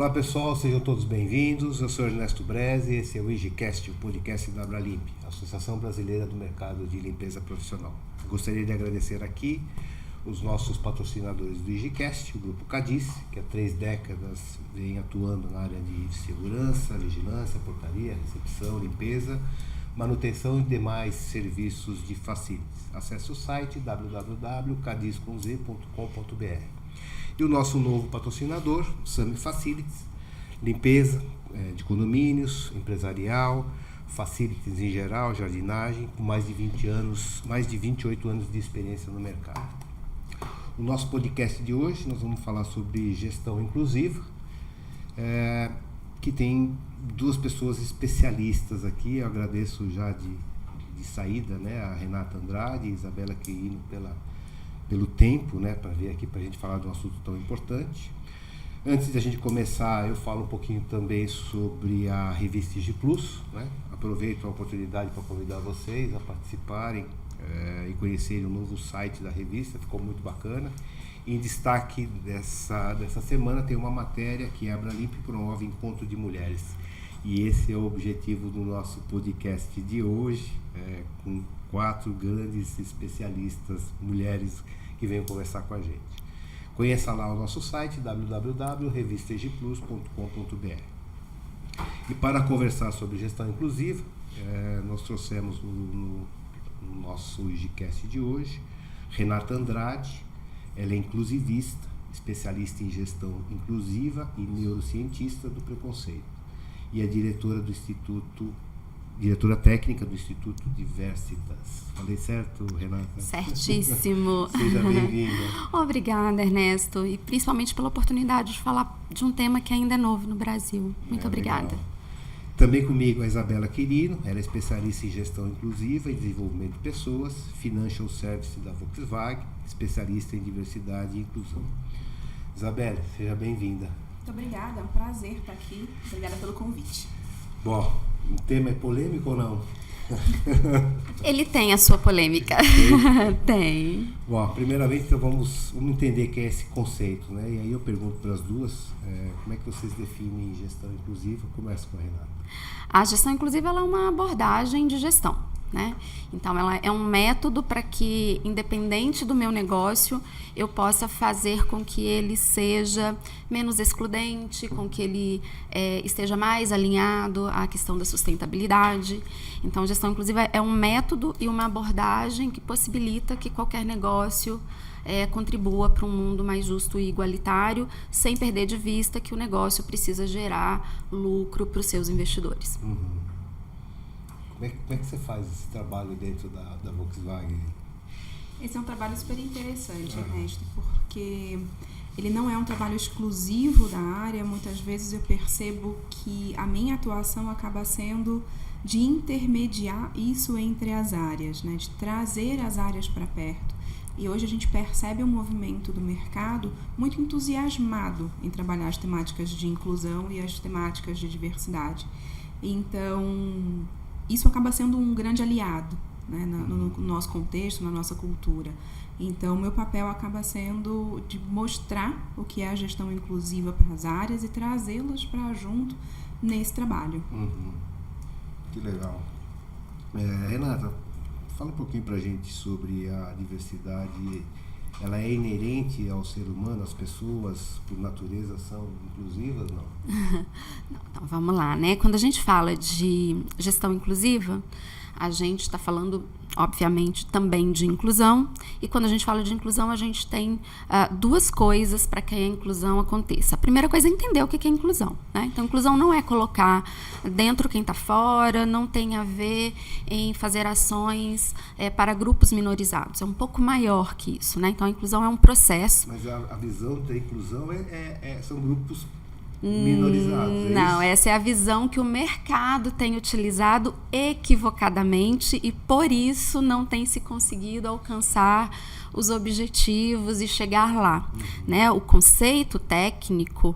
Olá pessoal, sejam todos bem-vindos. Eu sou Ernesto Breze e esse é o IGCast, o podcast da Abralimp, Associação Brasileira do Mercado de Limpeza Profissional. Gostaria de agradecer aqui os nossos patrocinadores do IGCast, o Grupo Cadiz, que há 3 décadas vem atuando na área de segurança, vigilância, portaria, recepção, limpeza, manutenção e demais serviços de facilities. Acesse o site www.cadiz.com.br. E o nosso novo patrocinador, o Sami Facilities, limpeza de condomínios, empresarial, facilities em geral, jardinagem, com mais de 28 anos de experiência no mercado. O nosso podcast de hoje, nós vamos falar sobre gestão inclusiva, que tem 2 pessoas especialistas aqui. Eu agradeço já de saída, né, a Renata Andrade e a Isabela Quirino pelo tempo, né, para vir aqui para a gente falar de um assunto tão importante. Antes de a gente começar, eu falo um pouquinho também sobre a revista IG Plus, né? Aproveito a oportunidade para convidar vocês a participarem e conhecerem o novo site da revista, ficou muito bacana. Em destaque dessa semana tem uma matéria que a Abralimp promove encontro de mulheres. E esse é o objetivo do nosso podcast de hoje, com 4 grandes especialistas, mulheres, que venham conversar com a gente. Conheça lá o nosso site, www.revistaegplus.com.br. E para conversar sobre gestão inclusiva, nós trouxemos no nosso IGCast de hoje Renata Andrade. Ela é inclusivista, especialista em gestão inclusiva e neurocientista do preconceito. E é diretora técnica do Instituto Diversitas. Falei certo, Renata? Certíssimo. Seja bem-vinda. Obrigada, Ernesto, e principalmente pela oportunidade de falar de um tema que ainda é novo no Brasil. Muito obrigada. Legal. Também comigo a Isabela Quirino, ela é especialista em gestão inclusiva e desenvolvimento de pessoas, Financial Service da Volkswagen, especialista em diversidade e inclusão. Isabela, seja bem-vinda. Muito obrigada, é um prazer estar aqui. Obrigada pelo convite. Bom, o tema é polêmico ou não? Ele tem a sua polêmica. Tem. Bom, primeiramente, então vamos entender o que é esse conceito, né? E aí eu pergunto para as duas, como é que vocês definem gestão inclusiva? Começa com a Renata. A gestão inclusiva ela é uma abordagem de gestão, né? Então, ela é um método para que, independente do meu negócio, eu possa fazer com que ele seja menos excludente, com que ele esteja mais alinhado à questão da sustentabilidade. Então, gestão inclusiva é um método e uma abordagem que possibilita que qualquer negócio contribua para um mundo mais justo e igualitário, sem perder de vista que o negócio precisa gerar lucro para os seus investidores. Uhum. Como é que você faz esse trabalho dentro da Volkswagen? Esse é um trabalho super interessante, Ernesto, porque ele não é um trabalho exclusivo da área. Muitas vezes eu percebo que a minha atuação acaba sendo de intermediar isso entre as áreas, né? De trazer as áreas para perto. E hoje a gente percebe um movimento do mercado muito entusiasmado em trabalhar as temáticas de inclusão e as temáticas de diversidade. Então, isso acaba sendo um grande aliado, né, no nosso contexto, na nossa cultura. Então, meu papel acaba sendo de mostrar o que é a gestão inclusiva para as áreas e trazê-las para junto nesse trabalho. Uhum. Que legal. Renata, fala um pouquinho para a gente sobre a diversidade. Ela é inerente ao ser humano? As pessoas, por natureza, são inclusivas, não? Então, vamos lá, né? Quando a gente fala de gestão inclusiva, a gente está falando, obviamente, também de inclusão. E quando a gente fala de inclusão, a gente tem 2 coisas para que a inclusão aconteça. A primeira coisa é entender o que é inclusão, né? Então, inclusão não é colocar dentro quem está fora, não tem a ver em fazer ações para grupos minorizados. É um pouco maior que isso, né? Então, a inclusão é um processo. Mas a visão da inclusão são grupos minorizados. Não, essa é a visão que o mercado tem utilizado equivocadamente e por isso não tem se conseguido alcançar os objetivos e chegar lá, né? O conceito técnico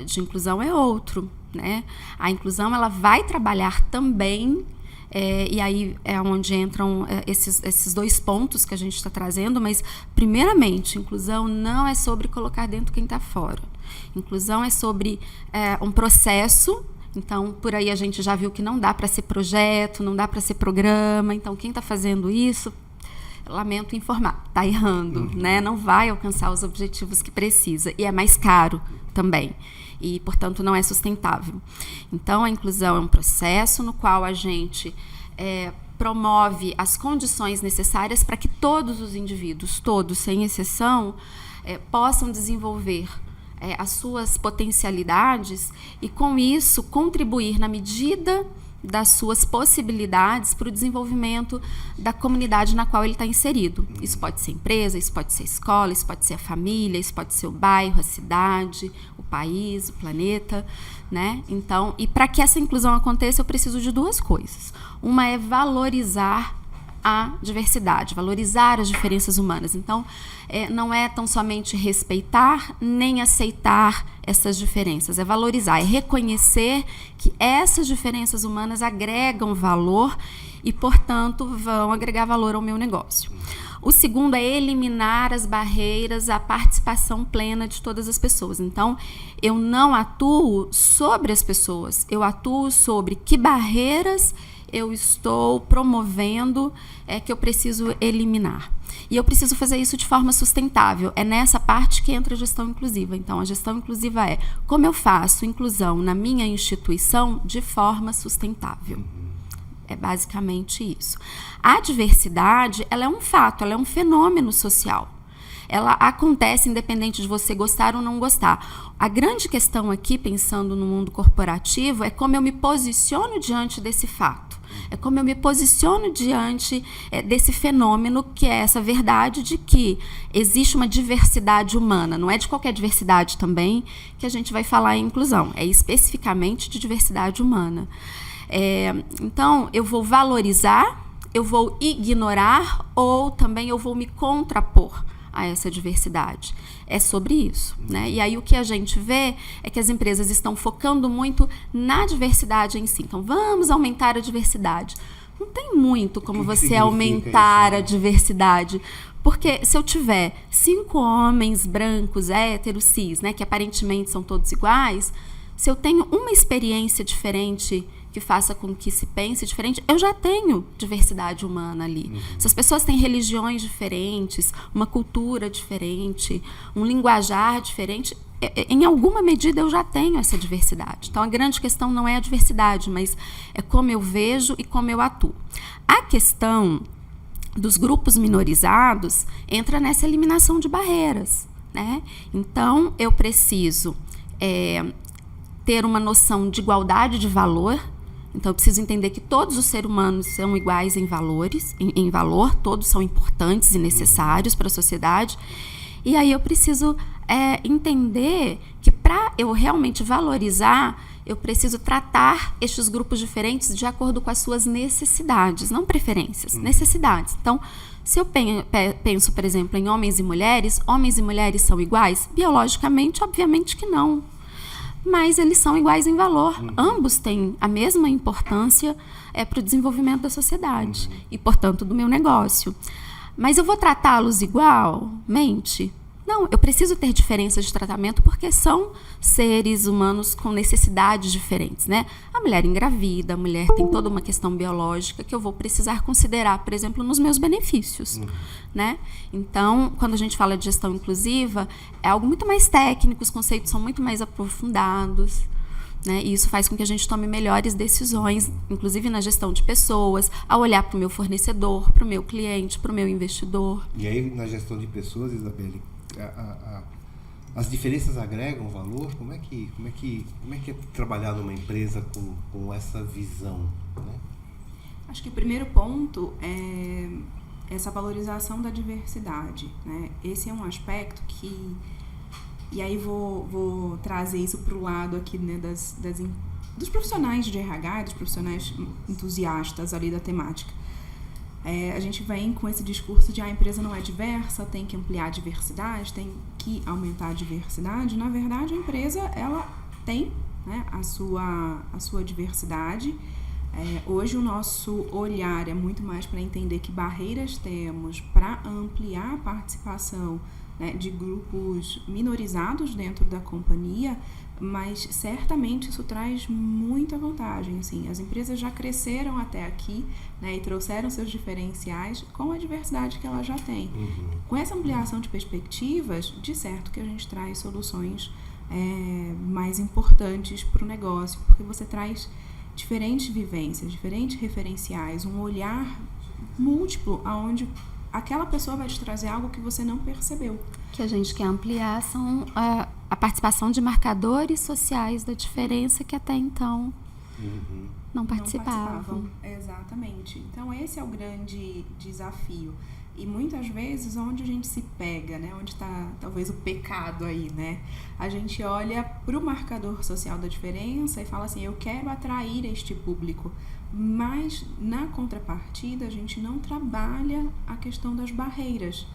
de inclusão é outro, né? A inclusão ela vai trabalhar também E aí é onde entram esses dois pontos que a gente está trazendo, mas, primeiramente, inclusão não é sobre colocar dentro quem está fora. Inclusão é sobre um processo. Então, por aí a gente já viu que não dá para ser projeto, não dá para ser programa. Então, quem está fazendo isso, lamento informar, está errando, né? Não vai alcançar os objetivos que precisa. E é mais caro também. E, portanto, não é sustentável. Então, a inclusão é um processo no qual a gente promove as condições necessárias para que todos os indivíduos, todos, sem exceção, possam desenvolver as suas potencialidades e, com isso, contribuir na medida das suas possibilidades para o desenvolvimento da comunidade na qual ele está inserido. Isso pode ser empresa, isso pode ser escola, isso pode ser a família, isso pode ser o bairro, a cidade, o país, o planeta, né? Então, e para que essa inclusão aconteça, eu preciso de duas coisas. Uma é valorizar a diversidade, valorizar as diferenças humanas. Então, não é tão somente respeitar nem aceitar essas diferenças, é valorizar, é reconhecer que essas diferenças humanas agregam valor e, portanto, vão agregar valor ao meu negócio. O segundo é eliminar as barreiras à participação plena de todas as pessoas. Então, eu não atuo sobre as pessoas, eu atuo sobre que barreiras eu estou promovendo que eu preciso eliminar. E eu preciso fazer isso de forma sustentável. É nessa parte que entra a gestão inclusiva. Então, a gestão inclusiva é como eu faço inclusão na minha instituição de forma sustentável. É basicamente isso. A diversidade, ela é um fato, ela é um fenômeno social. Ela acontece independente de você gostar ou não gostar. A grande questão aqui, pensando no mundo corporativo, é como eu me posiciono diante desse fato. É como eu me posiciono diante desse fenômeno, que é essa verdade de que existe uma diversidade humana. Não é de qualquer diversidade também que a gente vai falar em inclusão. É especificamente de diversidade humana. Então, eu vou valorizar, eu vou ignorar ou também eu vou me contrapor a essa diversidade. É sobre isso, né? E aí o que a gente vê é que as empresas estão focando muito na diversidade em si. Então, vamos aumentar a diversidade. Não tem muito como você aumentar a diversidade. Porque se eu tiver 5 homens brancos, héteros, cis, né, que aparentemente são todos iguais, se eu tenho uma experiência diferente que faça com que se pense diferente, eu já tenho diversidade humana ali. Se as pessoas têm religiões diferentes, uma cultura diferente, um linguajar diferente, em alguma medida eu já tenho essa diversidade. Então, a grande questão não é a diversidade, mas é como eu vejo e como eu atuo. A questão dos grupos minorizados entra nessa eliminação de barreiras, né? Então, eu preciso ter uma noção de igualdade de valor. Então, eu preciso entender que todos os seres humanos são iguais em valores, em valor, todos são importantes e necessários para a sociedade. E aí eu preciso entender que para eu realmente valorizar, eu preciso tratar estes grupos diferentes de acordo com as suas necessidades, não preferências, necessidades. Então, se eu penso, por exemplo, em homens e mulheres são iguais? Biologicamente, obviamente que não. Mas eles são iguais em valor. Ambos têm a mesma importância para o desenvolvimento da sociedade e, portanto, do meu negócio. Mas eu vou tratá-los igualmente? Não, eu preciso ter diferenças de tratamento porque são seres humanos com necessidades diferentes, né? A mulher engravida, a mulher tem toda uma questão biológica que eu vou precisar considerar, por exemplo, nos meus benefícios, né? Então, quando a gente fala de gestão inclusiva, é algo muito mais técnico, os conceitos são muito mais aprofundados, né? E isso faz com que a gente tome melhores decisões, inclusive na gestão de pessoas, ao olhar para o meu fornecedor, para o meu cliente, para o meu investidor. E aí, na gestão de pessoas, Isabelle, as diferenças agregam valor? Como é que é trabalhar numa empresa com essa visão, né? Acho que o primeiro ponto é essa valorização da diversidade, né? Esse é um aspecto que... E aí vou trazer isso para o lado aqui, né, dos profissionais de RH, dos profissionais entusiastas ali da temática. A gente vem com esse discurso de a empresa não é diversa, tem que ampliar a diversidade, tem que aumentar a diversidade. Na verdade, a empresa ela tem, né, a sua diversidade, Hoje o nosso olhar é muito mais para entender que barreiras temos para ampliar a participação, né, de grupos minorizados dentro da companhia, mas certamente isso traz muita vantagem. Assim, as empresas já cresceram até aqui, né, e trouxeram seus diferenciais com a diversidade que ela já tem. Com essa ampliação de perspectivas, de certo que a gente traz soluções mais importantes para o negócio, porque você traz diferentes vivências, diferentes referenciais, um olhar múltiplo, aonde aquela pessoa vai te trazer algo que você não percebeu. Que a gente quer ampliar são a participação de marcadores sociais da diferença que até então não participavam. Exatamente. Então esse é o grande desafio. E muitas vezes onde a gente se pega, né? Onde está talvez o pecado aí, né? A gente olha para o marcador social da diferença e fala assim, eu quero atrair este público. Mas na contrapartida a gente não trabalha a questão das barreiras.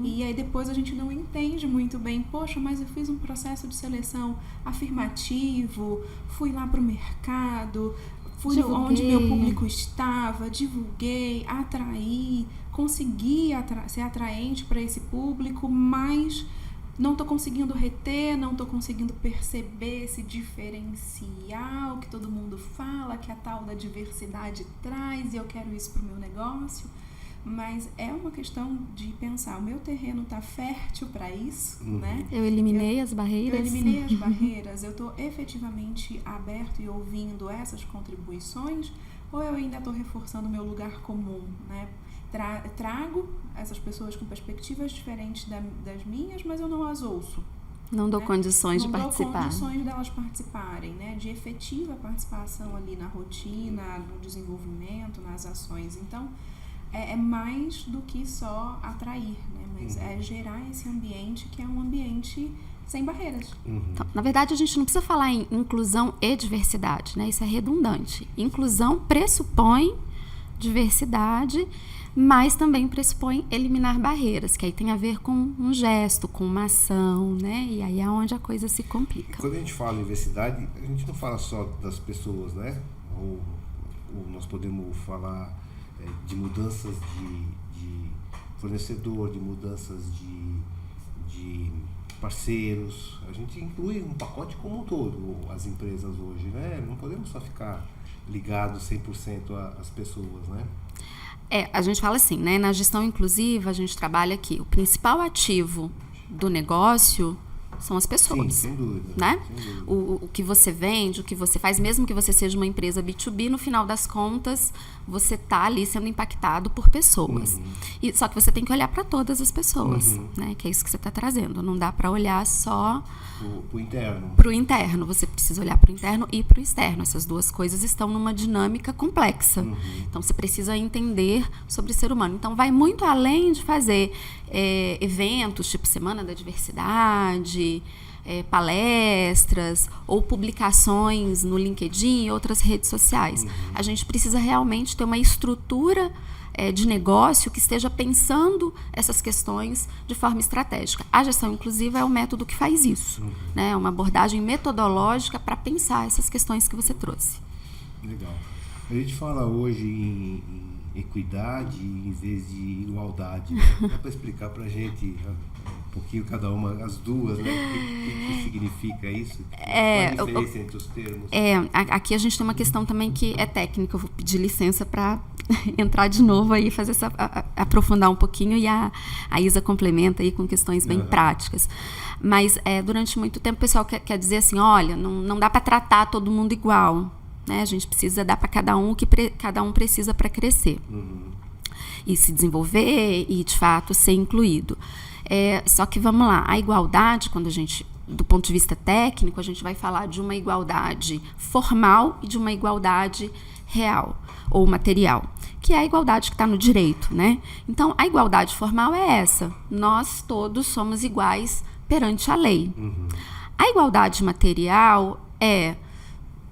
E aí depois a gente não entende muito bem, poxa, mas eu fiz um processo de seleção afirmativo, fui lá para o mercado, fui onde meu público estava, divulguei, atraí, consegui ser atraente para esse público, mas não estou conseguindo reter, não estou conseguindo perceber esse diferencial que todo mundo fala, que a tal da diversidade traz, e eu quero isso para o meu negócio. Mas é uma questão de pensar, o meu terreno está fértil para isso, né? Eu eliminei as barreiras. Eu eliminei as barreiras, eu estou efetivamente aberto e ouvindo essas contribuições, ou eu ainda estou reforçando o meu lugar comum, né? Trago essas pessoas com perspectivas diferentes das minhas, mas eu não as ouço. Não dou condições de participar. Não dou condições delas participarem, né? De efetiva participação ali na rotina, no desenvolvimento, nas ações. Então, é mais do que só atrair, né? Mas é gerar esse ambiente que é um ambiente sem barreiras. Então, na verdade, a gente não precisa falar em inclusão e diversidade, né? Isso é redundante. Inclusão pressupõe diversidade, mas também pressupõe eliminar barreiras, que aí tem a ver com um gesto, com uma ação, né? E aí é onde a coisa se complica. Quando a gente fala em diversidade, a gente não fala só das pessoas, né? Ou nós podemos falar de mudanças de fornecedor, de mudanças de parceiros. A gente inclui um pacote como um todo, as empresas hoje, né? Não podemos só ficar ligados 100% às pessoas, né? A gente fala assim, né? Na gestão inclusiva, a gente trabalha aqui. O principal ativo do negócio são as pessoas. Sim, sem dúvida. Né? Sem dúvida. O que você vende, o que você faz, mesmo que você seja uma empresa B2B, no final das contas, você está ali sendo impactado por pessoas. Só que você tem que olhar para todas as pessoas, né? Que é isso que você está trazendo. Não dá para olhar só pro interno. Pro interno. Você precisa olhar pro interno e pro externo. Essas duas coisas estão numa dinâmica complexa. Então, você precisa entender sobre o ser humano. Então, vai muito além de fazer eventos, tipo Semana da Diversidade, palestras ou publicações no LinkedIn e outras redes sociais. A gente precisa realmente ter uma estrutura de negócio que esteja pensando essas questões de forma estratégica. A gestão inclusiva é o método que faz isso, né? É uma abordagem metodológica para pensar essas questões que você trouxe. Legal. A gente fala hoje em equidade em vez de igualdade, né? Dá para explicar para a gente um pouquinho cada uma, as duas, né? O que significa isso? Qual a diferença entre os termos? Aqui a gente tem uma questão também que é técnica. Eu vou pedir licença para entrar de novo aí, fazer aprofundar um pouquinho, e a Isa complementa aí com questões bem práticas. Mas durante muito tempo o pessoal quer dizer assim, olha, não dá para tratar todo mundo igual, né? A gente precisa dar para cada um o que cada um precisa para crescer e se desenvolver e de fato ser incluído. Só que vamos lá, a igualdade, quando a gente, do ponto de vista técnico, a gente vai falar de uma igualdade formal e de uma igualdade real ou material, que é a igualdade que está no direito, né? Então, a igualdade formal é essa: nós todos somos iguais perante a lei. A igualdade material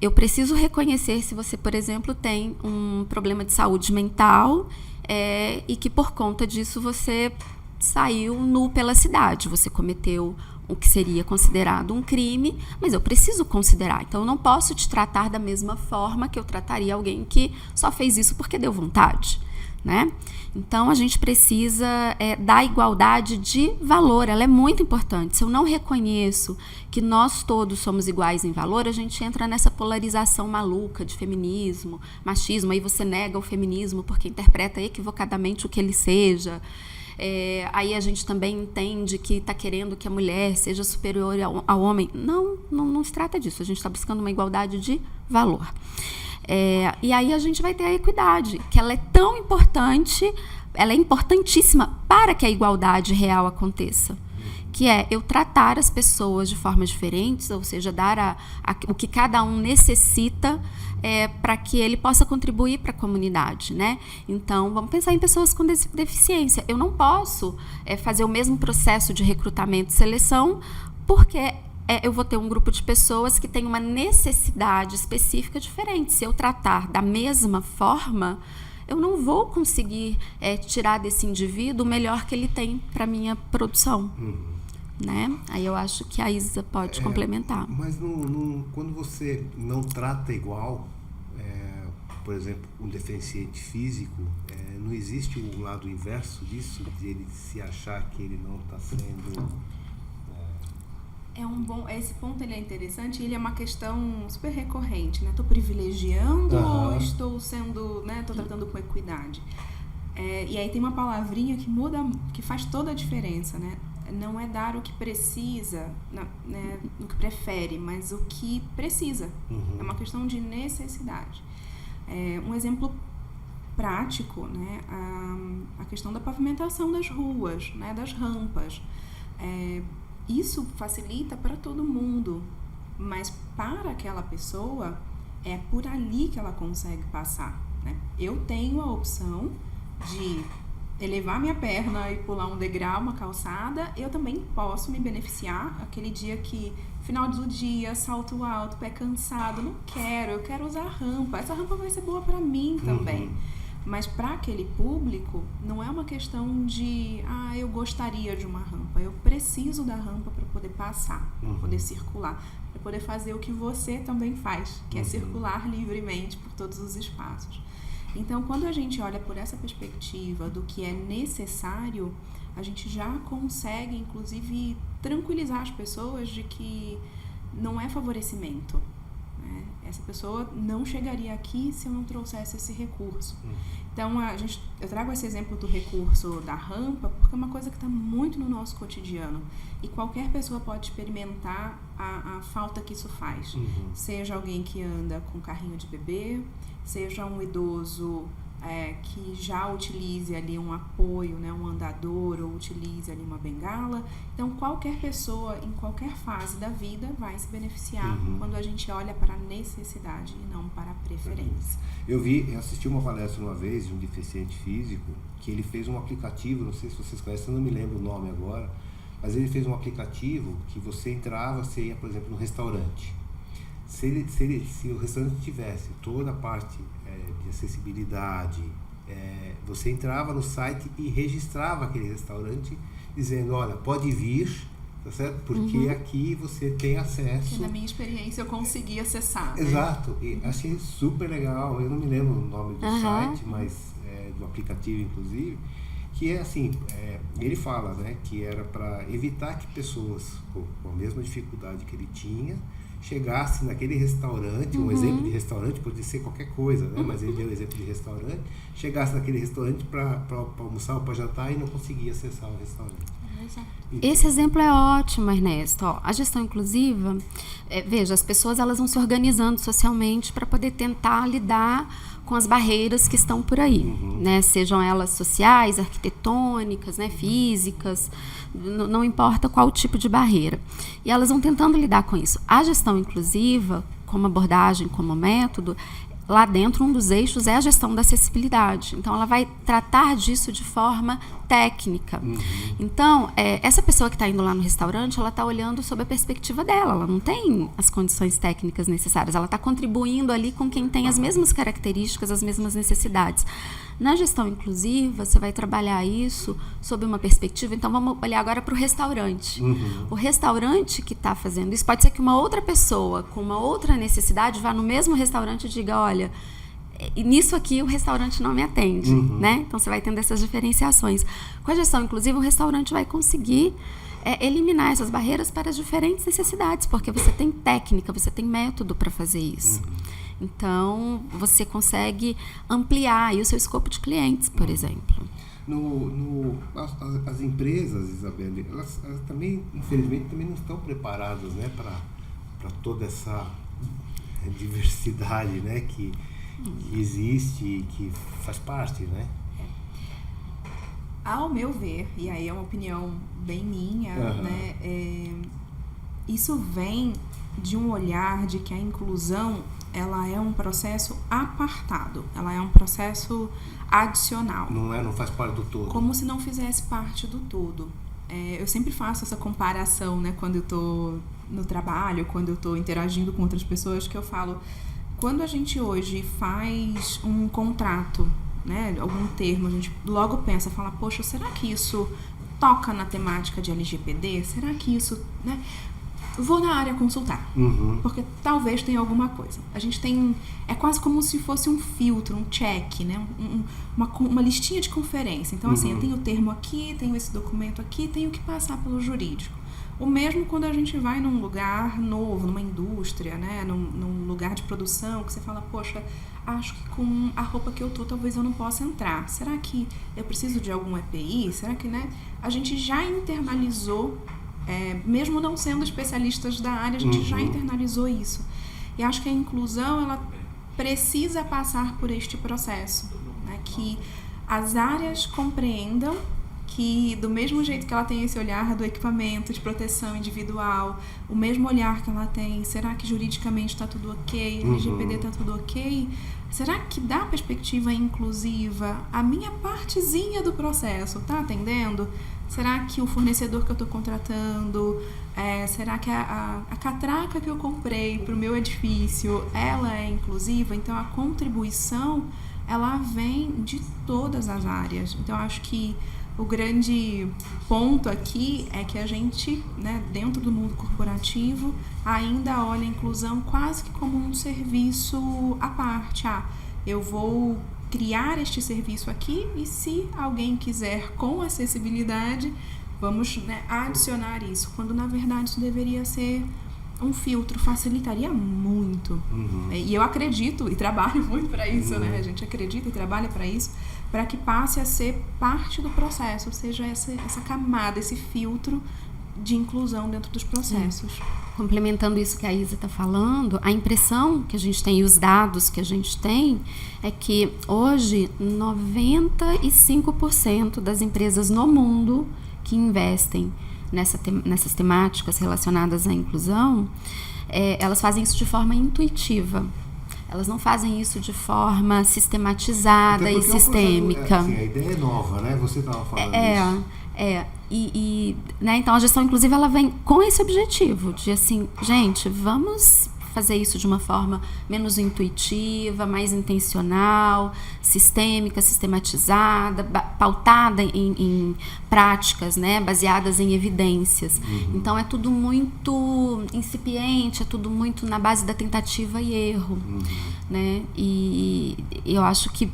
eu preciso reconhecer se você, por exemplo, tem um problema de saúde mental e que por conta disso você saiu nu pela cidade, você cometeu o que seria considerado um crime, mas eu preciso considerar. Então, eu não posso te tratar da mesma forma que eu trataria alguém que só fez isso porque deu vontade, né? Então, a gente precisa dar igualdade de valor, ela é muito importante. Se eu não reconheço que nós todos somos iguais em valor, a gente entra nessa polarização maluca de feminismo, machismo, aí você nega o feminismo porque interpreta equivocadamente o que ele seja. Aí a gente também entende que está querendo que a mulher seja superior ao homem. Não se trata disso, a gente está buscando uma igualdade de valor. E aí a gente vai ter a equidade, que ela é tão importante, ela é importantíssima para que a igualdade real aconteça, que é eu tratar as pessoas de formas diferentes, ou seja, dar o que cada um necessita para que ele possa contribuir para a comunidade, né? Então, vamos pensar em pessoas com deficiência. Eu não posso fazer o mesmo processo de recrutamento e seleção, porque eu vou ter um grupo de pessoas que tem uma necessidade específica diferente. Se eu tratar da mesma forma, eu não vou conseguir tirar desse indivíduo o melhor que ele tem para a minha produção. Né? Aí eu acho que a Isa pode complementar. Mas quando você não trata igual, por exemplo, um deficiente físico, não existe um lado inverso disso, de ele se achar que ele não está sendo... Esse ponto ele é interessante, ele é uma questão super recorrente, né? Estou privilegiando ou estou sendo, né? Estou tratando com equidade. E aí tem uma palavrinha que muda, que faz toda a diferença, né? Não é dar o que precisa, né, o que prefere, mas o que precisa. É uma questão de necessidade. Um exemplo prático, né, a questão da pavimentação das ruas, né, das rampas. Isso facilita para todo mundo, mas para aquela pessoa é por ali que ela consegue passar, né? Eu tenho a opção de elevar minha perna e pular um degrau, uma calçada. Eu também posso me beneficiar aquele dia que, final do dia, salto alto, pé cansado, eu quero usar a rampa. Essa rampa vai ser boa para mim também. Mas para aquele público, não é uma questão de, eu gostaria de uma rampa. Eu preciso da rampa para poder passar, para poder circular, para poder fazer o que você também faz, que é circular livremente por todos os espaços. Então, quando a gente olha por essa perspectiva do que é necessário, a gente já consegue, inclusive, tranquilizar as pessoas de que não é favorecimento, né? Essa pessoa não chegaria aqui se eu não trouxesse esse recurso. Então, eu trago esse exemplo do recurso da rampa porque é uma coisa que está muito no nosso cotidiano. E qualquer pessoa pode experimentar a falta que isso faz. Seja alguém que anda com carrinho de bebê, seja um idoso que já utilize ali um apoio, né, um andador, ou utilize ali uma bengala. Então, qualquer pessoa, em qualquer fase da vida, vai se beneficiar quando a gente olha para a necessidade e não para a preferência. Eu assisti uma palestra uma vez de um deficiente físico, que ele fez um aplicativo, não sei se vocês conhecem, eu não me lembro o nome agora, mas ele fez um aplicativo que você entrava, você ia, por exemplo, no restaurante. Se o restaurante tivesse toda a parte de acessibilidade, você entrava no site e registrava aquele restaurante dizendo, olha, pode vir, tá certo? Porque aqui você tem acesso. Que na minha experiência eu consegui acessar. Exato, né? E achei super legal, eu não me lembro o nome do site, mas do aplicativo inclusive, que é assim, ele fala, né, que era para evitar que pessoas com a mesma dificuldade que ele tinha chegasse naquele restaurante, um exemplo de restaurante pode ser qualquer coisa, né? Mas ele deu o exemplo de restaurante, chegasse naquele restaurante para almoçar ou para jantar e não conseguia acessar o restaurante. Esse exemplo é ótimo, Ernesto. A gestão inclusiva, veja, as pessoas elas vão se organizando socialmente para poder tentar lidar com as barreiras que estão por aí, né? Sejam elas sociais, arquitetônicas, né? Físicas, não importa qual tipo de barreira. E elas vão tentando lidar com isso. A gestão inclusiva, como abordagem, como método, lá dentro, um dos eixos é a gestão da acessibilidade. Então, ela vai tratar disso de forma técnica. Então, essa pessoa que está indo lá no restaurante, ela está olhando sob a perspectiva dela. Ela não tem as condições técnicas necessárias. Ela está contribuindo ali com quem tem as mesmas características, as mesmas necessidades. Na gestão inclusiva, você vai trabalhar isso sob uma perspectiva. Então, vamos olhar agora para o restaurante. O restaurante que está fazendo isso, pode ser que uma outra pessoa com uma outra necessidade vá no mesmo restaurante e diga, olha, nisso aqui o restaurante não me atende, né? Então, você vai tendo essas diferenciações. Com a gestão inclusiva, o restaurante vai conseguir eliminar essas barreiras para as diferentes necessidades, porque você tem técnica, você tem método para fazer isso. Então, você consegue ampliar aí o seu escopo de clientes, por exemplo. As empresas, Isabelle, elas também, infelizmente, também não estão preparadas, né, para toda essa diversidade, né, que existe e que faz parte, né? Ao meu ver, e aí é uma opinião bem minha, né, isso vem de um olhar de que a inclusão, ela é um processo apartado, ela é um processo adicional. Não faz parte do todo. Como se não fizesse parte do todo. Eu sempre faço essa comparação, né, quando eu estou no trabalho, quando eu estou interagindo com outras pessoas, que eu falo, quando a gente hoje faz um contrato, né, algum termo, a gente logo pensa, fala, poxa, será que isso toca na temática de LGPD? Será que isso, né? Vou na área consultar, porque talvez tenha alguma coisa. A gente tem, é quase como se fosse um filtro, um check, né? Uma listinha de conferência. Então, assim, eu tenho o termo aqui, tenho esse documento aqui, tenho que passar pelo jurídico. O mesmo quando a gente vai num lugar novo, numa indústria, né? Num lugar de produção, que você fala, poxa, acho que com a roupa que eu tô, talvez eu não possa entrar. Será que eu preciso de algum EPI? Será que, né? A gente já internalizou, mesmo não sendo especialistas da área, a gente já internalizou isso. E acho que a inclusão, ela precisa passar por este processo, né? Que as áreas compreendam que, do mesmo jeito que ela tem esse olhar do equipamento, de proteção individual, o mesmo olhar que ela tem, será que juridicamente está tudo ok, LGPD está tudo ok? Será que dá perspectiva inclusiva? A minha partezinha do processo está atendendo? Será que o fornecedor que eu estou contratando, será que a catraca que eu comprei para o meu edifício, ela é inclusiva? Então, a contribuição, ela vem de todas as áreas. Então, acho que o grande ponto aqui é que a gente, né, dentro do mundo corporativo, ainda olha a inclusão quase que como um serviço à parte. Eu vou criar este serviço aqui e, se alguém quiser com acessibilidade, vamos, né, adicionar isso. Quando, na verdade, isso deveria ser um filtro, facilitaria muito. E eu acredito e trabalho muito para isso, né? A gente acredita e trabalha para isso, para que passe a ser parte do processo, ou seja, essa camada, esse filtro de inclusão dentro dos processos. Complementando isso que a Isa está falando, a impressão que a gente tem e os dados que a gente tem é que hoje 95% das empresas no mundo que investem nessas temáticas relacionadas à inclusão, elas fazem isso de forma intuitiva. Elas não fazem isso de forma sistematizada e sistêmica. A ideia é nova, né? Você estava falando isso. Né, então a gestão inclusiva, ela vem com esse objetivo de, assim, gente, vamos fazer isso de uma forma menos intuitiva, mais intencional, sistêmica, sistematizada, pautada em práticas, né, baseadas em evidências. Então é tudo muito incipiente, é tudo muito na base da tentativa e erro, né? E eu acho que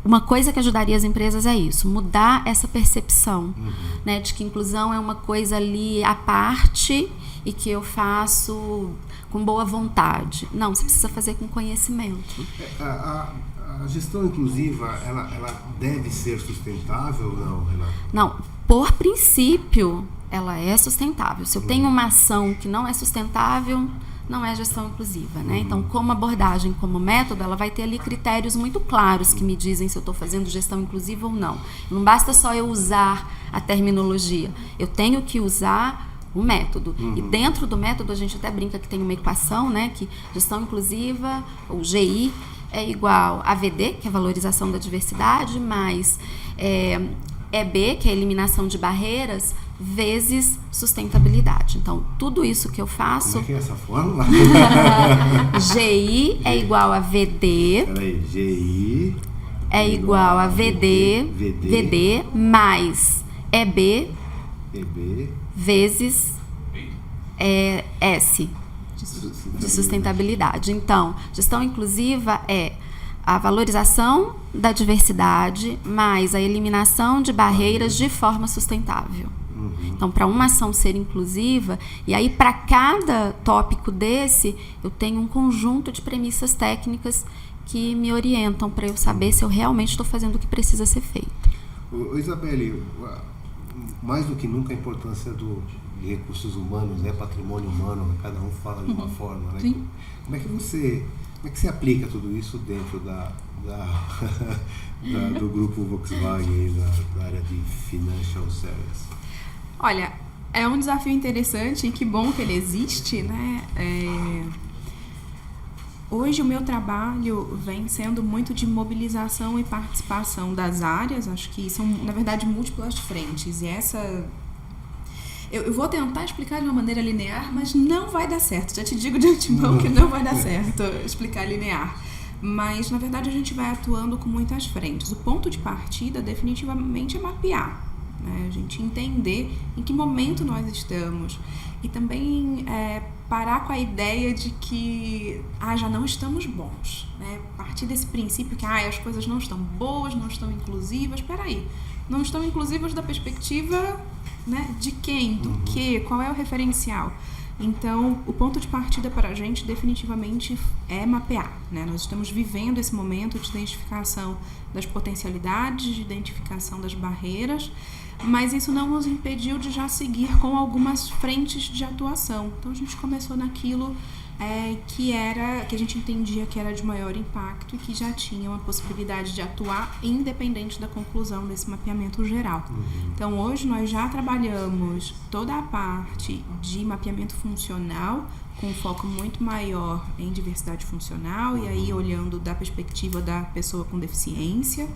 uma coisa que ajudaria as empresas é isso, mudar essa percepção, né, de que inclusão é uma coisa ali à parte e que eu faço com boa vontade. Não, você precisa fazer com conhecimento. A gestão inclusiva, ela deve ser sustentável ou não, Renata? Não, por princípio, ela é sustentável. Se eu tenho uma ação que não é sustentável, não é gestão inclusiva, né? Então, como abordagem, como método, ela vai ter ali critérios muito claros que me dizem se eu estou fazendo gestão inclusiva ou não. Não basta só eu usar a terminologia. Eu tenho que usar o método. E dentro do método, a gente até brinca que tem uma equação, né? Que gestão inclusiva, ou GI, é igual a VD, que é a valorização da diversidade, mais EB, que é a eliminação de barreiras, vezes sustentabilidade. Então, tudo isso que eu faço... Como é que é essa fórmula? GI é igual a VD. Peraí, GI é igual a VD mais EB vezes S de sustentabilidade. Então, gestão inclusiva é a valorização da diversidade mais a eliminação de barreiras de forma sustentável. Então, para uma ação ser inclusiva, e aí para cada tópico desse, eu tenho um conjunto de premissas técnicas que me orientam para eu saber se eu realmente estou fazendo o que precisa ser feito. Isabelle, mais do que nunca a importância de recursos humanos, né, patrimônio humano, cada um fala de uma forma, né? Sim. Como é que você aplica tudo isso dentro do grupo Volkswagen, da área de Financial Service? Olha, é um desafio interessante e que bom que ele existe, né? Hoje o meu trabalho vem sendo muito de mobilização e participação das áreas, acho que são, na verdade, múltiplas frentes. E eu vou tentar explicar de uma maneira linear, mas não vai dar certo. Já te digo de antemão que não vai dar certo explicar linear. Mas, na verdade, a gente vai atuando com muitas frentes. O ponto de partida, definitivamente, é mapear. Né? A gente entender em que momento nós estamos. E também parar com a ideia de que já não estamos bons. Né? Partir desse princípio que as coisas não estão boas, não estão inclusivas. Espera aí, não estão inclusivas da perspectiva, né, de quem, do que, qual é o referencial. Então, o ponto de partida para a gente definitivamente é mapear. Né? Nós estamos vivendo esse momento de identificação das potencialidades, de identificação das barreiras, mas isso não nos impediu de já seguir com algumas frentes de atuação. Então, a gente começou naquilo que a gente entendia que era de maior impacto e que já tinha uma possibilidade de atuar independente da conclusão desse mapeamento geral. Então, hoje nós já trabalhamos toda a parte de mapeamento funcional com um foco muito maior em diversidade funcional e aí olhando da perspectiva da pessoa com deficiência.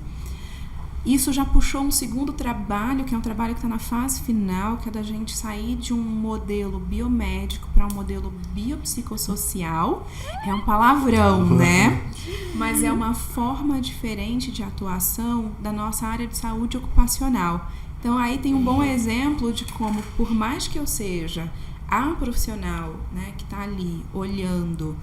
Isso já puxou um segundo trabalho, que é um trabalho que está na fase final, que é da gente sair de um modelo biomédico para um modelo biopsicossocial. É um palavrão, né? Mas é uma forma diferente de atuação da nossa área de saúde ocupacional. Então, aí tem um bom exemplo de como, por mais que eu seja a profissional, né, que está ali olhando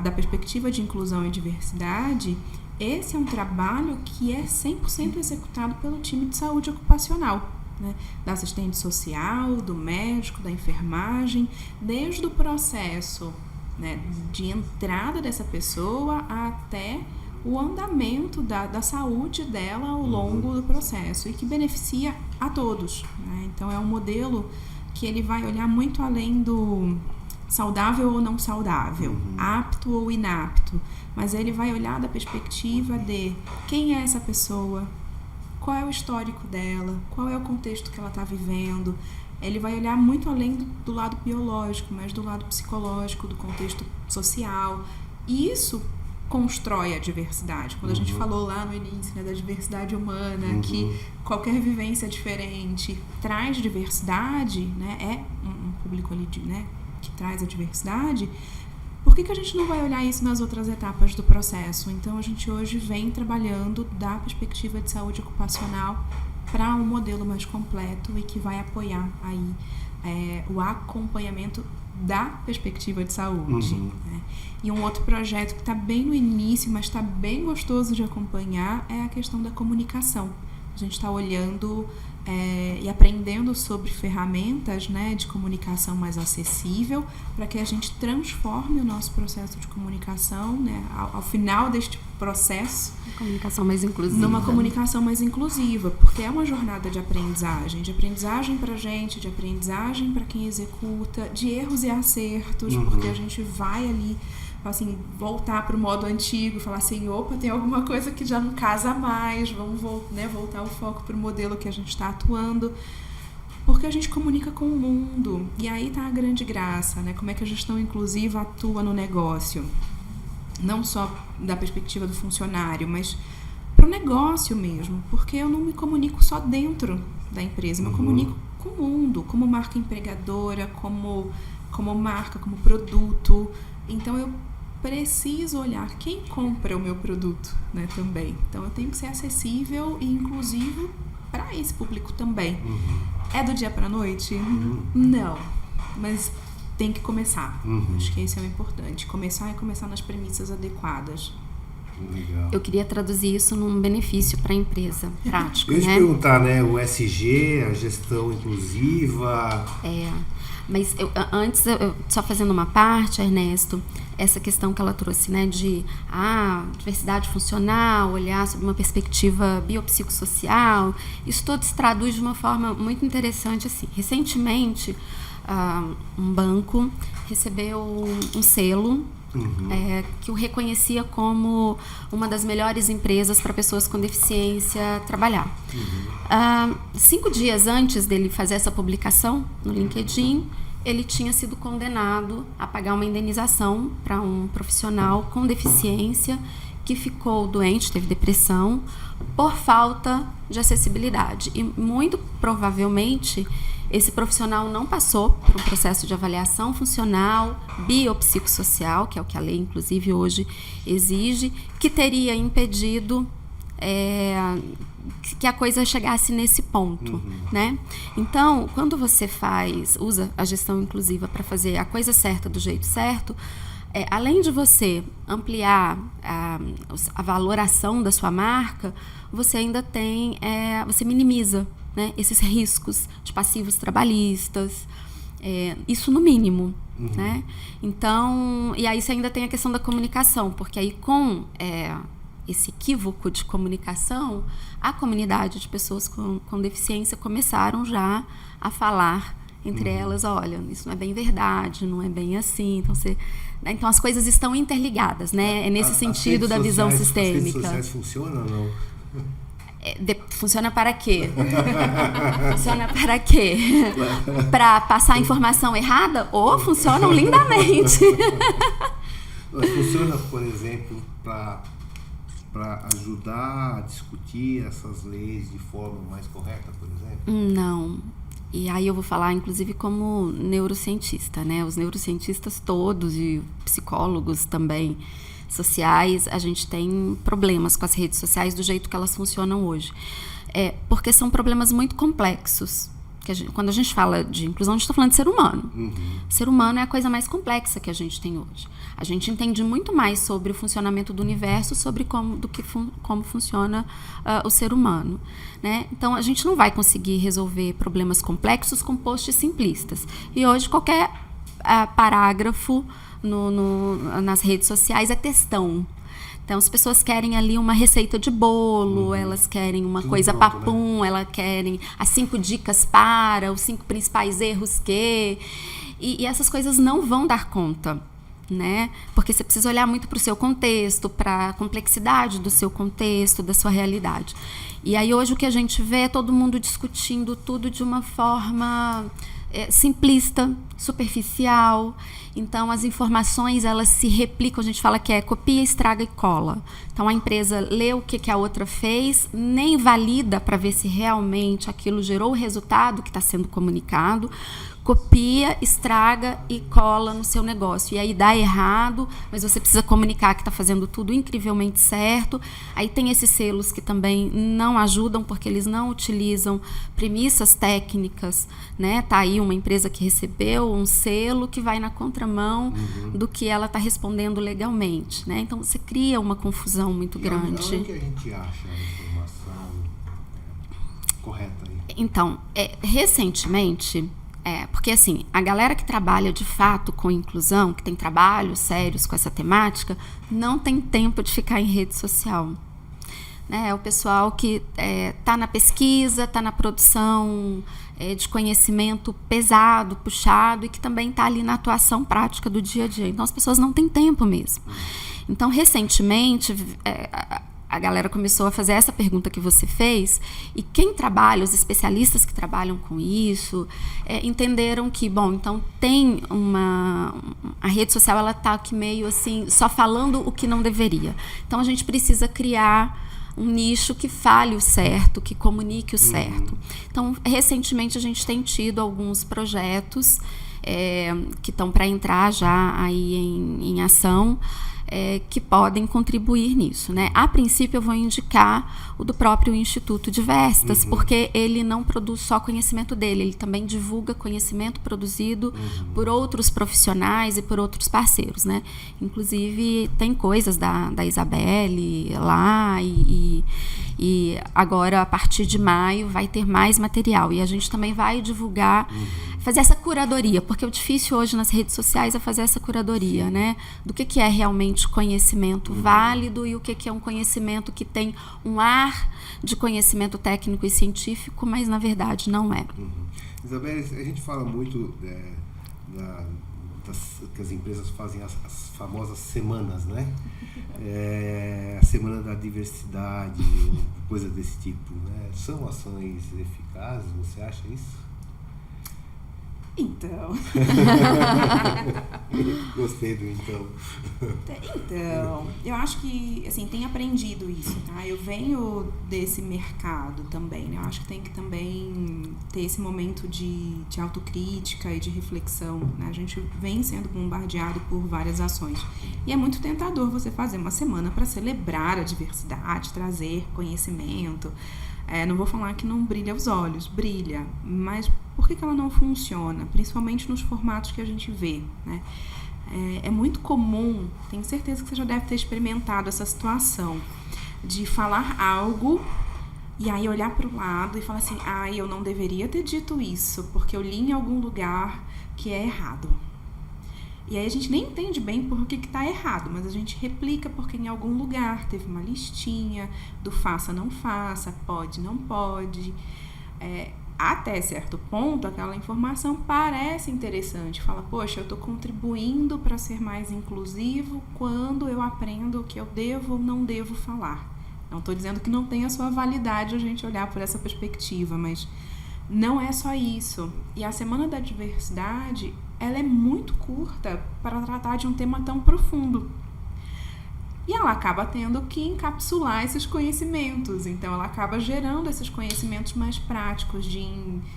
da perspectiva de inclusão e diversidade, esse é um trabalho que é 100% executado pelo time de saúde ocupacional, né? Da assistente social, do médico, da enfermagem, desde o processo, né, de entrada dessa pessoa até o andamento da saúde dela ao longo do processo e que beneficia a todos. Né? Então, é um modelo que ele vai olhar muito além do saudável ou não saudável, apto ou inapto, mas ele vai olhar da perspectiva de quem é essa pessoa, qual é o histórico dela, qual é o contexto que ela está vivendo. Ele vai olhar muito além do lado biológico, mas do lado psicológico, do contexto social. E isso constrói a diversidade. Quando a gente falou lá no início, né, da diversidade humana, que qualquer vivência diferente traz diversidade, né, é um público ali, né, que traz a diversidade, por que a gente não vai olhar isso nas outras etapas do processo? Então, a gente hoje vem trabalhando da perspectiva de saúde ocupacional para um modelo mais completo e que vai apoiar aí o acompanhamento da perspectiva de saúde. Né? E um outro projeto que está bem no início, mas está bem gostoso de acompanhar, é a questão da comunicação. A gente está olhando e aprendendo sobre ferramentas, né, de comunicação mais acessível para que a gente transforme o nosso processo de comunicação, né, ao final deste processo, Comunicação mais inclusiva. numa comunicação mais inclusiva, porque é uma jornada de aprendizagem para a gente, de aprendizagem para quem executa, de erros e acertos, porque a gente vai ali assim, voltar para o modo antigo, falar assim, opa, tem alguma coisa que já não casa mais, vamos voltar o foco para o modelo que a gente está atuando, porque a gente comunica com o mundo, e aí está a grande graça, né? Como é que a gestão inclusiva atua no negócio, não só da perspectiva do funcionário, mas para o negócio mesmo, porque eu não me comunico só dentro da empresa, eu me comunico com o mundo, como marca empregadora, como marca, como produto. Então, eu preciso olhar quem compra o meu produto, né, também. Então eu tenho que ser acessível e inclusivo para esse público também. É do dia para a noite? Não, mas tem que começar. Acho que esse é o importante. Começar nas premissas adequadas. Legal. Eu queria traduzir isso num benefício para a empresa, prático, Eu ia te né? perguntar, né, o SG, a gestão inclusiva. Mas antes, só fazendo uma parte, Ernesto, essa questão que ela trouxe, né, de diversidade funcional, olhar sob uma perspectiva biopsicossocial, isso tudo se traduz de uma forma muito interessante. Assim, recentemente, um banco recebeu um selo que o reconhecia como uma das melhores empresas para pessoas com deficiência trabalhar. 5 dias antes dele fazer essa publicação no LinkedIn, ele tinha sido condenado a pagar uma indenização para um profissional com deficiência que ficou doente, teve depressão, por falta de acessibilidade. E muito provavelmente esse profissional não passou por um processo de avaliação funcional, biopsicossocial, que é o que a lei, inclusive, hoje exige, que teria impedido que a coisa chegasse nesse ponto, né? Então, quando você usa a gestão inclusiva para fazer a coisa certa do jeito certo, além de você ampliar a valoração da sua marca, você ainda você minimiza, né, esses riscos de passivos trabalhistas, isso no mínimo, né? Então, e aí você ainda tem a questão da comunicação, porque aí com esse equívoco de comunicação, a comunidade de pessoas com deficiência começaram já a falar entre elas, olha, isso não é bem verdade, não é bem assim. Então as coisas estão interligadas, né? É nesse sentido da visão sistêmica. As redes sociais funcionam ou não? Funciona para quê? Funciona para quê? Para passar a informação errada? Ou funcionam lindamente? Mas funciona, por exemplo, para ajudar a discutir essas leis de forma mais correta, por exemplo? Não. E aí eu vou falar, inclusive, como neurocientista, né? Os neurocientistas todos e psicólogos também sociais, a gente tem problemas com as redes sociais do jeito que elas funcionam hoje. Porque são problemas muito complexos. Quando a gente fala de inclusão, a gente está falando de ser humano. Ser humano é a coisa mais complexa que a gente tem hoje. A gente entende muito mais sobre o funcionamento do universo do que como funciona o ser humano, né? Então, a gente não vai conseguir resolver problemas complexos com posts simplistas. E hoje, qualquer parágrafo nas redes sociais é textão. Então, as pessoas querem ali uma receita de bolo, elas querem uma coisa pronto, papum, né? elas querem as 5 dicas os 5 principais erros que... E essas coisas não vão dar conta, né? Porque você precisa olhar muito para o seu contexto, para a complexidade do seu contexto, da sua realidade. E aí, hoje, o que a gente vê é todo mundo discutindo tudo de uma forma simplista, superficial. Então, as informações, elas se replicam, a gente fala que copia, estraga e cola. Então, a empresa lê o que a outra fez, nem valida para ver se realmente aquilo gerou o resultado que está sendo comunicado, copia, estraga e cola no seu negócio. E aí dá errado, mas você precisa comunicar que está fazendo tudo incrivelmente certo. Aí tem esses selos que também não ajudam, porque eles não utilizam premissas técnicas, né? Tá aí uma empresa que recebeu um selo que vai na contramão do que ela está respondendo legalmente, né? Então você cria uma confusão muito grande. Onde que a gente acha a informação correta aí? Então, recentemente... porque assim, a galera que trabalha de fato com inclusão, que tem trabalhos sérios com essa temática, não tem tempo de ficar em rede social. Né? É o pessoal que está na pesquisa, está na produção de conhecimento pesado, puxado, e que também está ali na atuação prática do dia a dia. Então, as pessoas não têm tempo mesmo. Então, recentemente... a galera começou a fazer essa pergunta que você fez, e quem trabalha, os especialistas que trabalham com isso, entenderam que, bom, então tem a rede social, ela está aqui meio assim, só falando o que não deveria. Então a gente precisa criar um nicho que fale o certo, que comunique o certo. Então, recentemente a gente tem tido alguns projetos que estão para entrar já aí em ação, que podem contribuir nisso, né? A princípio, eu vou indicar o do próprio Instituto Diversitas, porque ele não produz só conhecimento dele, ele também divulga conhecimento produzido por outros profissionais e por outros parceiros, né? Inclusive, tem coisas da Isabelle lá e agora, a partir de maio, vai ter mais material. E a gente também vai divulgar, fazer essa curadoria, porque o difícil hoje nas redes sociais é fazer essa curadoria, né? Do que é realmente conhecimento válido e o que é um conhecimento que tem um ar de conhecimento técnico e científico, mas na verdade não é. Isabelle, a gente fala muito que as empresas fazem as famosas semanas, né? A semana da diversidade, coisa desse tipo, né? São ações eficazes, você acha isso? Então. Gostei do então. Então, eu acho que, assim, tem aprendido isso, tá? Eu venho desse mercado também, né? Eu acho que tem que também ter esse momento de autocrítica e de reflexão, né? A gente vem sendo bombardeado por várias ações. E é muito tentador você fazer uma semana para celebrar a diversidade, trazer conhecimento. Não vou falar que não brilha os olhos, brilha, mas por que ela não funciona? Principalmente nos formatos que a gente vê, né? É muito comum, tenho certeza que você já deve ter experimentado essa situação, de falar algo e aí olhar para o lado e falar assim, eu não deveria ter dito isso, porque eu li em algum lugar que é errado. E aí a gente nem entende bem por que está errado, mas a gente replica porque em algum lugar teve uma listinha do faça, não faça, pode, não pode. Até certo ponto, aquela informação parece interessante. Fala, poxa, eu estou contribuindo para ser mais inclusivo quando eu aprendo o que eu devo ou não devo falar. Não estou dizendo que não tem a sua validade a gente olhar por essa perspectiva, mas não é só isso. E a Semana da Diversidade, ela é muito curta para tratar de um tema tão profundo. E ela acaba tendo que encapsular esses conhecimentos. Então, ela acaba gerando esses conhecimentos mais práticos de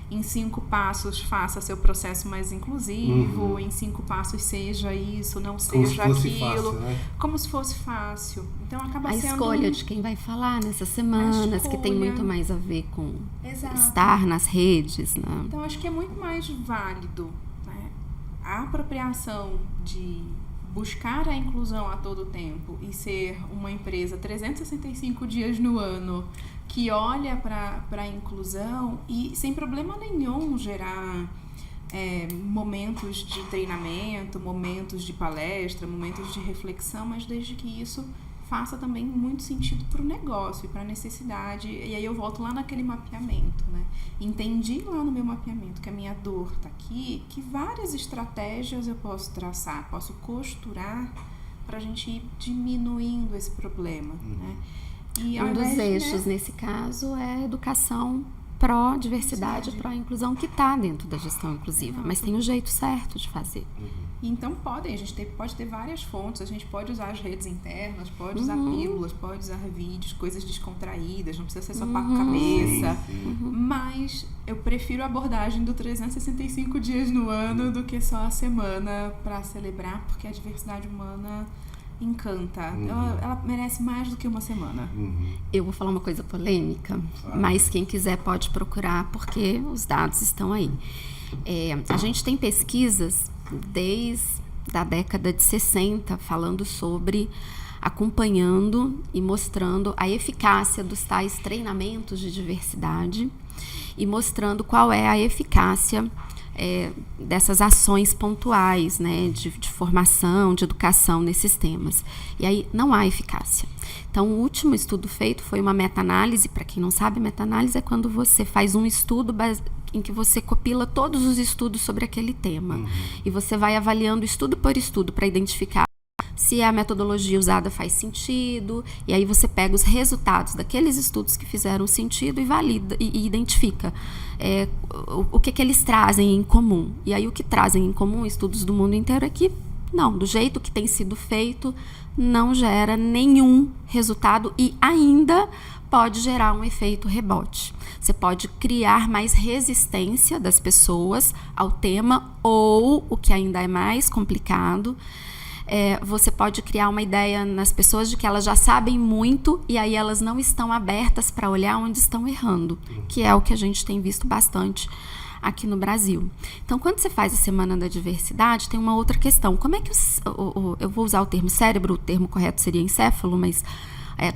em 5 passos faça seu processo mais inclusivo, em 5 passos seja isso, não seja aquilo. Fácil, né? Como se fosse fácil. Então, acaba sendo... A escolha de quem vai falar nessas semanas, que tem muito mais a ver com estar nas redes, né? Então, acho que é muito mais válido, né? A apropriação de buscar a inclusão a todo tempo e ser uma empresa 365 dias no ano que olha para a inclusão e sem problema nenhum gerar momentos de treinamento, momentos de palestra, momentos de reflexão, mas desde que isso faça também muito sentido para o negócio e para a necessidade. E aí eu volto lá naquele mapeamento, né? Entendi lá no meu mapeamento que a minha dor está aqui, que várias estratégias eu posso traçar, posso costurar para a gente ir diminuindo esse problema, né? E um dos eixos, nesse caso, é a educação pró-diversidade, pró-inclusão, que está dentro da gestão inclusiva, mas tem o jeito certo de fazer. Então a gente pode ter várias fontes, a gente pode usar as redes internas, pode usar pílulas, pode usar vídeos, coisas descontraídas, não precisa ser só papo cabeça, mas eu prefiro a abordagem do 365 dias no ano do que só a semana para celebrar, porque a diversidade humana encanta. Ela merece mais do que uma semana. Eu vou falar uma coisa polêmica, mas quem quiser pode procurar, porque os dados estão aí. A gente tem pesquisas desde a década de 60 falando sobre, acompanhando e mostrando a eficácia dos tais treinamentos de diversidade e mostrando qual é a eficácia dessas ações pontuais, né, de formação, de educação nesses temas. E aí não há eficácia. Então, o último estudo feito foi uma meta-análise. Para quem não sabe, meta-análise é quando você faz um estudo em que você copila todos os estudos sobre aquele tema. E você vai avaliando estudo por estudo para identificar se a metodologia usada faz sentido, e aí você pega os resultados daqueles estudos que fizeram sentido e valida e identifica o que eles trazem em comum. E aí o que trazem em comum estudos do mundo inteiro é que, não, do jeito que tem sido feito, não gera nenhum resultado e ainda pode gerar um efeito rebote. Você pode criar mais resistência das pessoas ao tema, ou, o que ainda é mais complicado, você pode criar uma ideia nas pessoas de que elas já sabem muito e aí elas não estão abertas para olhar onde estão errando, que é o que a gente tem visto bastante aqui no Brasil. Então, quando você faz a Semana da Diversidade, tem uma outra questão. Como é que eu vou usar o termo cérebro, o termo correto seria encéfalo, mas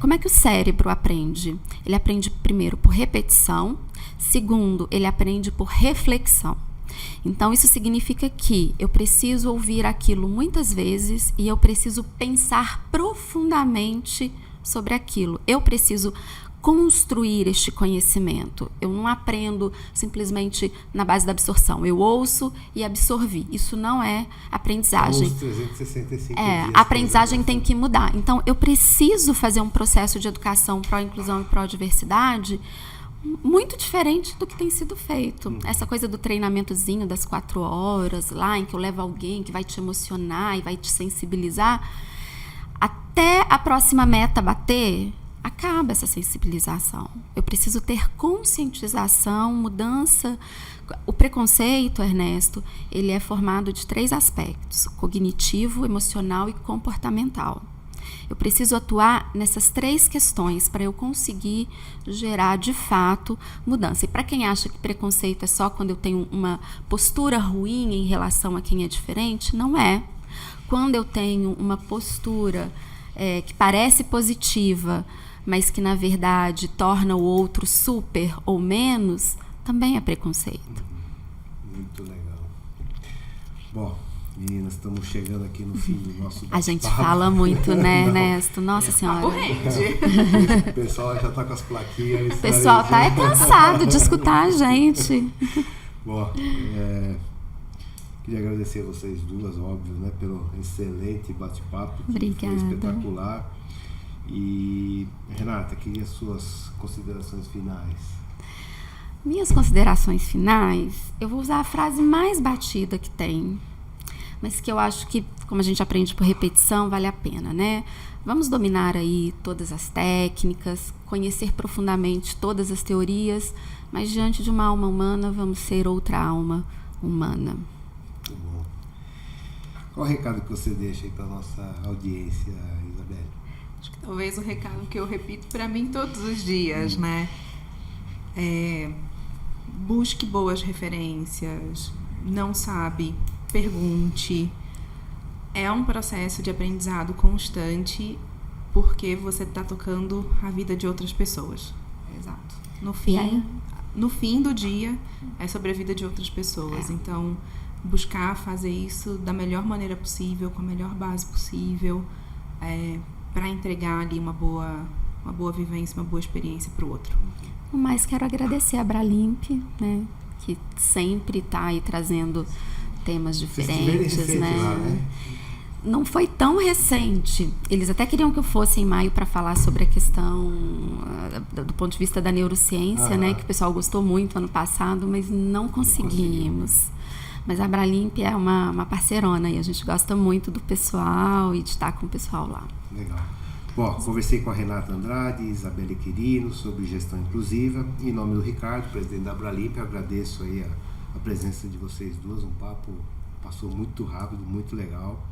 como é que o cérebro aprende? Ele aprende primeiro por repetição, segundo, ele aprende por reflexão. Então, isso significa que eu preciso ouvir aquilo muitas vezes e eu preciso pensar profundamente sobre aquilo. Eu preciso construir este conhecimento. Eu não aprendo simplesmente na base da absorção. Eu ouço e absorvi. Isso não é aprendizagem. Os 365 dias. A aprendizagem tem que mudar. Então, eu preciso fazer um processo de educação pró-inclusão e pró-diversidade muito diferente do que tem sido feito. Essa coisa do treinamentozinho das 4 horas lá, em que eu levo alguém que vai te emocionar e vai te sensibilizar, até a próxima meta bater, acaba essa sensibilização. Eu preciso ter conscientização, mudança. O preconceito, Ernesto, ele é formado de 3 aspectos: cognitivo, emocional e comportamental. Eu preciso atuar nessas 3 questões para eu conseguir gerar, de fato, mudança. E para quem acha que preconceito é só quando eu tenho uma postura ruim em relação a quem é diferente, não é. Quando eu tenho uma postura que parece positiva, mas que, na verdade, torna o outro super ou menos, também é preconceito. Muito legal. Bom, meninas, estamos chegando aqui no fim do nosso bate-papo. A gente fala muito, né, Ernesto? Nossa Senhora. O pessoal já está com as plaquinhas. O pessoal está cansado de escutar a gente. Bom, queria agradecer a vocês duas, óbvio, né, pelo excelente bate-papo. Obrigada. Foi espetacular. E, Renata, queria suas considerações finais. Minhas considerações finais, eu vou usar a frase mais batida que tem, mas que eu acho que, como a gente aprende por repetição, vale a pena, né? Vamos dominar aí todas as técnicas, conhecer profundamente todas as teorias, mas diante de uma alma humana, vamos ser outra alma humana. Muito bom. Qual o recado que você deixa aí para a nossa audiência, Isabelle? Acho que talvez o recado que eu repito para mim todos os dias, né? Busque boas referências, não sabe, pergunte. É um processo de aprendizado constante, porque você está tocando a vida de outras pessoas. Exato. No fim do dia, é sobre a vida de outras pessoas. Então, buscar fazer isso da melhor maneira possível, com a melhor base possível, para entregar ali uma boa vivência, uma boa experiência para o outro. Mas quero agradecer a Abralimp, né, que sempre está aí trazendo temas diferentes, né? Lá, né? Não foi tão recente. Eles até queriam que eu fosse em maio para falar sobre a questão do ponto de vista da neurociência, né, que o pessoal gostou muito ano passado, mas não conseguimos. Mas a Abralimp é uma parceirona e a gente gosta muito do pessoal e de estar com o pessoal lá. Legal. Bom, conversei com a Renata Andrade e Isabelle Quirino sobre gestão inclusiva. Em nome do Ricardo, presidente da Abralimp, eu agradeço aí a presença de vocês duas. Um papo passou muito rápido, muito legal.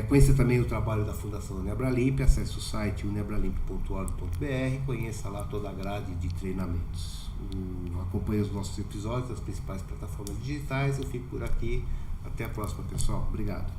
Conheça também o trabalho da Fundação Uniabralimp, acesse o site uniabralimp.org.br, conheça lá toda a grade de treinamentos. Acompanhe os nossos episódios das principais plataformas digitais. Eu fico por aqui. Até a próxima, pessoal. Obrigado.